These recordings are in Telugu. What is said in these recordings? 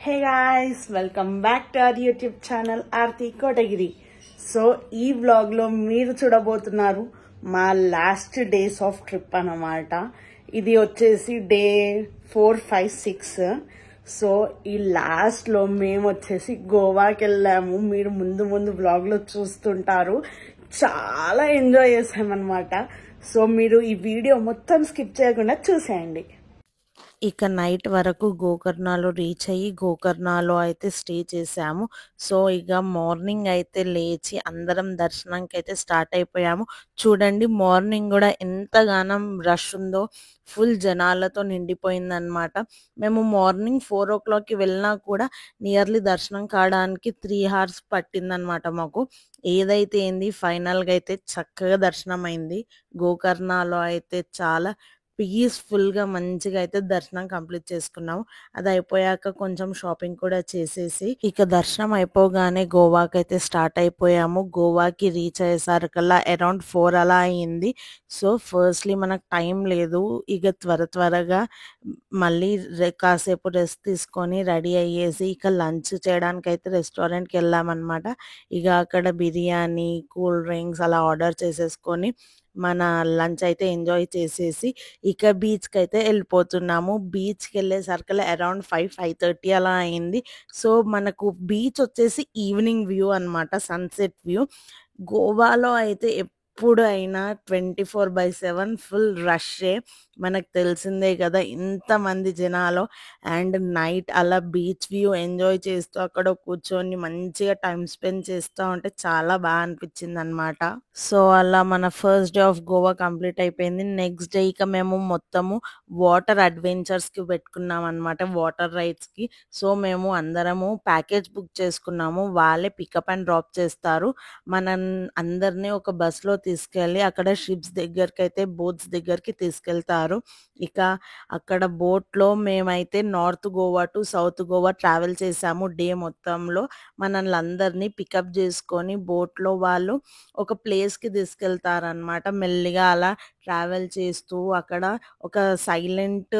Hey guys, welcome back to our YouTube channel Aarti Kotagiri. So ఈ వ్లాగ్లో మీరు చూడబోతున్నారు మా లాస్ట్ డేస్ ఆఫ్ ట్రిప్ అన్నమాట. ఇది వచ్చేసి డే 4, 5, 6. సో ఈ లాస్ట్లో మేము వచ్చేసి గోవాకి వెళ్ళాము. మీరు ముందు వ్లాగ్లో చూస్తుంటారు. చాలా ఎంజాయ్ చేసామన్నమాట. సో మీరు ఈ వీడియో మొత్తం స్కిప్ చేయకుండా చూసేయండి. ఇక నైట్ వరకు గోకర్ణలో రీచ్ అయ్యి గోకర్ణలో అయితే స్టే చేసాము. సో ఇక మార్నింగ్ అయితే లేచి అందరం దర్శనంకి అయితే స్టార్ట్ అయిపోయాము. చూడండి, మార్నింగ్ కూడా ఎంతగానం రష్ ఉందో, ఫుల్ జనాలతో నిండిపోయిందనమాట. మేము మార్నింగ్ 4 o'clockకి వెళ్ళినా కూడా నియర్లీ దర్శనం కావడానికి 3 hours పట్టిందనమాట మాకు. ఏదైతే ఏంది, ఫైనల్గా అయితే చక్కగా దర్శనం అయింది. గోకర్ణలో అయితే చాలా పీస్ఫుల్గా మంచిగా అయితే దర్శనం కంప్లీట్ చేసుకున్నాము. అది అయిపోయాక కొంచెం షాపింగ్ కూడా చేసేసి ఇక దర్శనం అయిపోగానే గోవాకి అయితే స్టార్ట్ అయిపోయాము. గోవాకి రీచ్ అయ్యేసరికల్లా అరౌండ్ 4 అలా అయింది. సో ఫస్ట్లీ మనకు టైం లేదు. ఇక త్వరగా మళ్ళీ కాసేపు రెస్ట్ తీసుకొని రెడీ అయ్యేసి ఇక లంచ్ చేయడానికి అయితే రెస్టారెంట్కి వెళ్ళామన్నమాట. ఇక అక్కడ బిర్యానీ, కూల్ డ్రింక్స్ అలా ఆర్డర్ చేసేసుకొని మన లంచ్ అయితే ఎంజాయ్ చేసేసి ఇక బీచ్కి అయితే వెళ్ళిపోతున్నాము. బీచ్కి వెళ్ళేసరికి అరౌండ్ 5:30 అలా అయింది. సో మనకు బీచ్ వచ్చేసి ఈవినింగ్ వ్యూ అన్నమాట, సన్సెట్ వ్యూ. గోవాలో అయితే ఎప్పుడు అయినా 24/7 ఫుల్ రష్ే. మనకు తెలిసిందే కదా ఇంతమంది జనాలు. అండ్ నైట్ అలా బీచ్ వ్యూ ఎంజాయ్ చేస్తూ అక్కడ కూర్చొని మంచిగా టైం స్పెండ్ చేస్తూ ఉంటే చాలా బాగా అనిపించింది అనమాట. సో అలా మన first day of Goa complete అయిపోయింది. నెక్స్ట్ డే ఇక మేము మొత్తము వాటర్ అడ్వెంచర్స్కి పెట్టుకున్నాం అనమాట, వాటర్ రైడ్స్కి. సో మేము అందరము ప్యాకేజ్ బుక్ చేసుకున్నాము. వాళ్ళే పికప్ అండ్ డ్రాప్ చేస్తారు. మన అందరినీ ఒక బస్లో తీసుకెళ్ళి అక్కడ షిప్స్ దగ్గరికి అయితే బోట్స్ దగ్గరికి తీసుకెళ్తారు. ఇక అక్కడ బోట్లో మేమైతే north Goa to south Goa travel చేసాము. డే మొత్తంలో మనల్ని అందరినీ పికప్ చేసుకొని బోట్లో వాళ్ళు ఒక ప్లేస్కి తీసుకెళ్తారనమాట. మెల్లిగా అలా ట్రావెల్ చేస్తూ అక్కడ ఒక సైలెంట్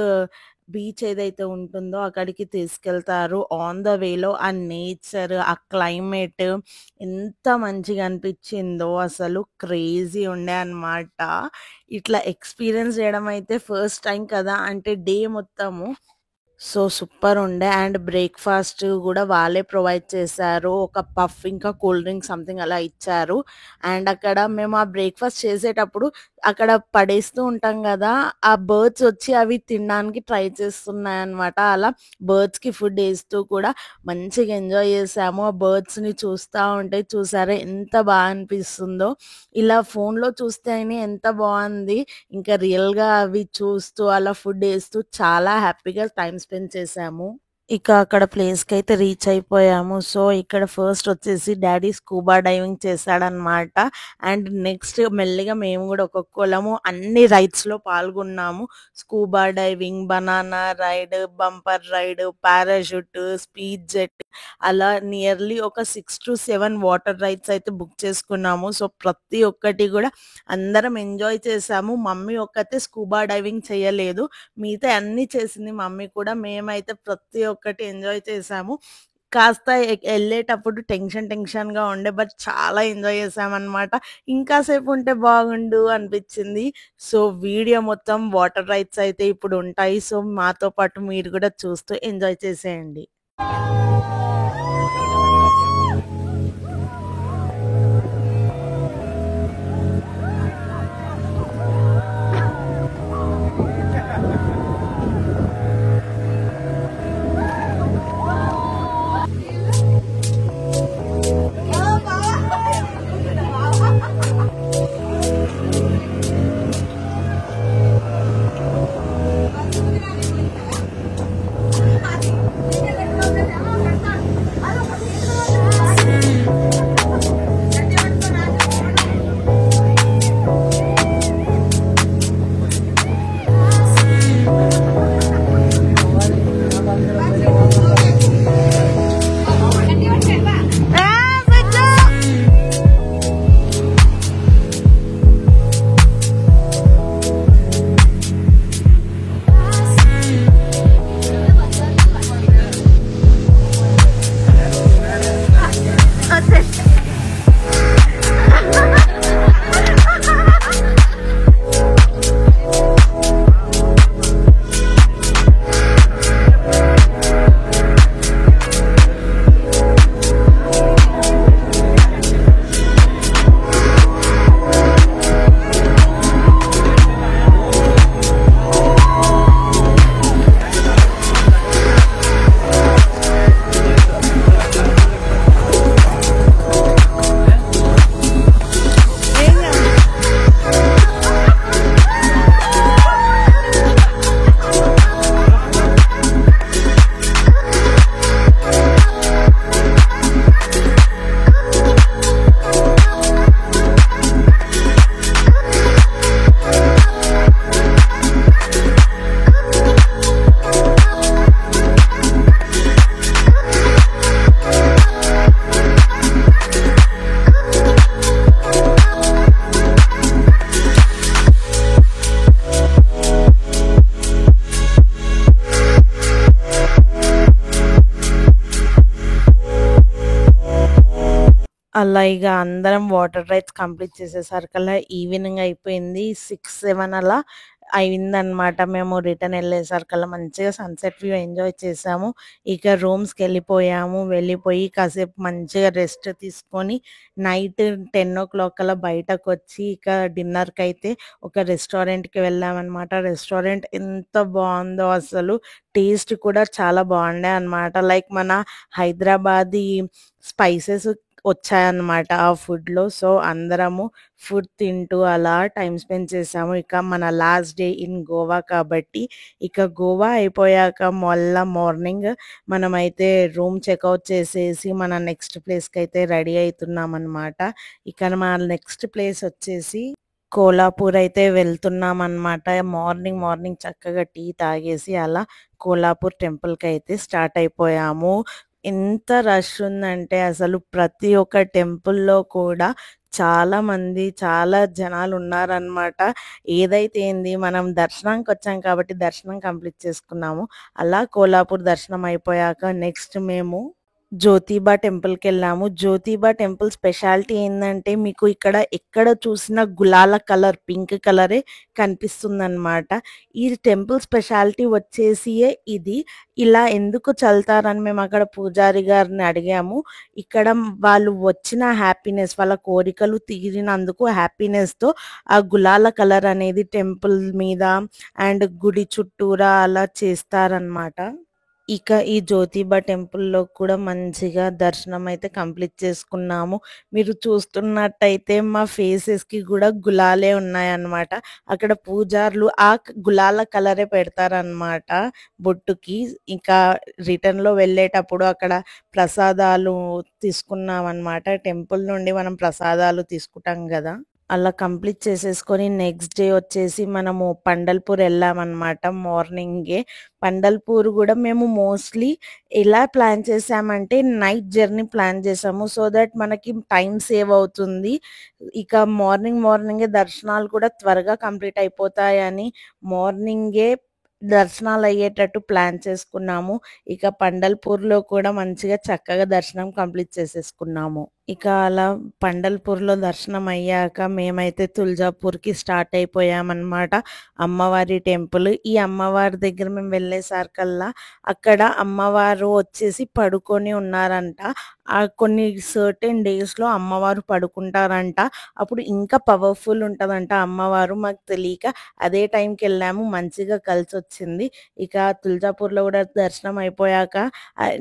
బీచ్ ఏదైతే ఉంటుందో అక్కడికి తీసుకెళ్తారు. ఆన్ ద వేలో ఆ నేచర్, ఆ క్లైమేట్ ఎంత మంచిగా అనిపించిందో, అసలు క్రేజీ ఉండే అనమాట. ఇట్లా ఎక్స్పీరియన్స్ చేయడం అయితే ఫస్ట్ టైం కదా, అంటే డే మొత్తము సో సూపర్ ఉండే. అండ్ బ్రేక్ఫాస్ట్ కూడా వాళ్ళే ప్రొవైడ్ చేశారు. ఒక పఫ్ ఇంకా కూల్ డ్రింక్ సంథింగ్ అలా ఇచ్చారు. అండ్ అక్కడ మేము ఆ బ్రేక్ఫాస్ట్ చేసేటప్పుడు అక్కడ పడేస్తూ ఉంటాం కదా, ఆ బర్డ్స్ వచ్చి అవి తినడానికి ట్రై చేస్తున్నాయి అనమాట. అలా బర్డ్స్కి ఫుడ్ వేస్తూ కూడా మంచిగా ఎంజాయ్ చేసాము. ఆ బర్డ్స్ని చూస్తూ ఉంటే చూసారా ఎంత బాగా అనిపిస్తుందో. ఇలా ఫోన్లో చూస్తే అయినా ఎంత బాగుంది, ఇంకా రియల్గా అవి చూస్తూ అలా ఫుడ్ వేస్తూ చాలా హ్యాపీగా టైం స్పెండ్ చేసాము. ఇక అక్కడ ప్లేస్కి అయితే రీచ్ అయిపోయాము. సో ఇక్కడ ఫస్ట్ వచ్చేసి డాడీ స్కూబా డైవింగ్ చేశాడనమాట. అండ్ నెక్స్ట్ మెల్లిగా మేము కూడా ఒక్కొక్కలము అన్ని రైడ్స్లో పాల్గొన్నాము. Scuba diving, banana ride, bumper ride, parachute, speed jet, అలా నియర్లీ ఒక 6 to 7 వాటర్ రైడ్స్ అయితే బుక్ చేసుకున్నాము. సో ప్రతి ఒక్కటి కూడా అందరం ఎంజాయ్ చేసాము. మమ్మీ ఒక్కతే స్కూబా డైవింగ్ చేయలేదు, మిగతా అన్నీ చేసింది మమ్మీ కూడా. మేమైతే ప్రతి ఒక్కటి ఎంజాయ్ చేసాము. కాస్త వెళ్ళేటప్పుడు టెన్షన్గా ఉండే, బట్ చాలా ఎంజాయ్ చేసామన్నమాట. ఇంకాసేపు ఉంటే బాగుండు అనిపించింది. సో వీడియో మొత్తం వాటర్ రైడ్స్ అయితే ఇప్పుడు ఉంటాయి. సో మాతో పాటు మీరు కూడా చూస్తూ ఎంజాయ్ చేసేయండి. అలా ఇక అందరం వాటర్ రైడ్స్ కంప్లీట్ చేసేసరికల్లా ఈవినింగ్ అయిపోయింది. 6, 7 అలా అయిందనమాట. మేము రిటర్న్ వెళ్ళేసరికల్లా మంచిగా సన్సెట్ వ్యూ ఎంజాయ్ చేసాము. ఇక రూమ్స్కి వెళ్ళిపోయి కాసేపు మంచిగా రెస్ట్ తీసుకొని నైట్ 10 కల్లా బయటకు వచ్చి ఇక డిన్నర్కి అయితే ఒక రెస్టారెంట్కి వెళ్ళామన్నమాట. రెస్టారెంట్ ఎంత బాగుందో అసలు, టేస్ట్ కూడా చాలా బాగుండే అనమాట. లైక్ మన హైదరాబాదీ స్పైసెస్ వచ్చాయన్నమాట ఆ ఫుడ్లో. సో అందరము ఫుడ్ తింటూ అలా టైం స్పెండ్ చేసాము. ఇక మన లాస్ట్ డే ఇన్ గోవా కాబట్టి ఇక గోవా అయిపోయాక మళ్ళా మార్నింగ్ మనమైతే రూమ్ చెక్అవుట్ చేసేసి మన నెక్స్ట్ ప్లేస్కి అయితే రెడీ అవుతున్నాం అనమాట. ఇక మన నెక్స్ట్ ప్లేస్ వచ్చేసి కోల్హాపూర్ అయితే వెళ్తున్నాం అనమాట. మార్నింగ్ చక్కగా టీ తాగేసి అలా కోల్హాపూర్ టెంపుల్కి అయితే స్టార్ట్ అయిపోయాము. ఎంత రష్ ఉందంటే అసలు ప్రతి ఒక్క టెంపుల్‌లో కూడా చాలా జనాలు ఉన్నారనమాట. ఏదైతే ఏంది మనం దర్శనానికొచ్చాం కాబట్టి దర్శనం కంప్లీట్ చేసుకున్నాము. అలా కోల్హాపూర్ దర్శనం అయిపోయాక నెక్స్ట్ మేము జ్యోతిబా టెంపుల్‌కెళ్ళాము. జ్యోతిబా టెంపుల్ స్పెషాలిటీ ఏందంటే మీకు ఇక్కడ ఎక్కడ చూసినా గులాల కలర్, పింక్ కలరే కనిపిస్తుందనమాట. ఈ టెంపుల్ స్పెషాలిటీ వచ్చేసియే ఇది. ఇలా ఎందుకు చల్లుతారని మేము అక్కడ పూజారి గారిని అడిగాము. ఇక్కడ వాళ్ళు వచ్చిన హ్యాపీనెస్, వాళ్ళ కోరికలు తీరినందుకు హ్యాపీనెస్‌తో ఆ గులాల కలర్ అనేది టెంపుల్ మీద అండ్ గుడి చుట్టూరా అలా చేస్తారనమాట. ఇక ఈ జ్యోతిబా టెంపుల్‌లో కూడా మంచిగా దర్శనం అయితే కంప్లీట్ చేసుకున్నాము. మీరు చూస్తున్నట్టయితే మా ఫేసెస్‌కి గూడా గులాలే ఉన్నాయన్నమాట. అక్కడ పూజారులు ఆ గులాల కలరే పెడతారనమాట బొట్టుకి. ఇంకా రిటర్న్‌లో వెళ్ళేటప్పుడు అక్కడ ప్రసాదాలు తీసుకున్నామన్నమాట. టెంపుల్ నుండి మనం ప్రసాదాలు తీసుకుంటాం గదా! అలా కంప్లీట్ చేసేసుకొని నెక్స్ట్ డే వచ్చేసి మనము పండల్పూర్ వెళ్ళామన్నమాట మార్నింగే. పండల్పూర్ కూడా మేము మోస్ట్లీ ఎలా ప్లాన్ చేసామంటే నైట్ జర్నీ ప్లాన్ చేసాము. సో దట్ మనకి టైం సేవ్ అవుతుంది. ఇక మార్నింగే దర్శనాలు కూడా త్వరగా కంప్లీట్ అయిపోతాయని మార్నింగే దర్శనాలు అయ్యేటట్టు ప్లాన్ చేసుకున్నాము. ఇక పండల్పూర్‌లో కూడా మంచిగా చక్కగా దర్శనం కంప్లీట్ చేసేసుకున్నాము. ఇక అలా పండల్పూర్‌లో దర్శనం అయ్యాక మేమైతే తుల్జాపూర్‌కి స్టార్ట్ అయిపోయామన్నమాట. అమ్మవారి టెంపుల్. ఈ అమ్మవారి దగ్గర మేము వెళ్ళేసరికల్లా అక్కడ అమ్మవారు వచ్చేసి పడుకొని ఉన్నారంట. కొన్ని సర్టెన్ డేస్‌లో అమ్మవారు పడుకుంటారంట. అప్పుడు ఇంకా పవర్‌ఫుల్ ఉంటదంట అమ్మవారు. మాకు తెలియక అదే టైంకెళ్ళాము. మంచిగా కలిసొచ్చింది. ఇక తుల్జాపూర్‌లో కూడా దర్శనం అయిపోయాక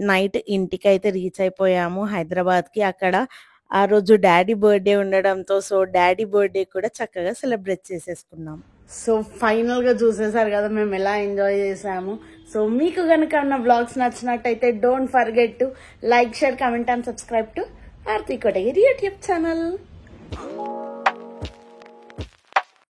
నైట్ ఇంటికైతే రీచ్ అయిపోయాము హైదరాబాద్‌కి. అక్కడ ఆ రోజు డ్యాడీ బర్త్‌డే ఉండడంతో సో డ్యాడీ బర్త్‌డే కూడా చక్కగా సెలబ్రేట్ చేసేసుకున్నాం. సో ఫైనల్గా చూసేసారు కదా మేము ఎలా ఎంజాయ్ చేసాము. సో మీకు కనుక నా వ్లాగ్స్ నచ్చినట్టయితే don't forget to like, share, comment and subscribe to Aarti Kotagiri YouTube channel.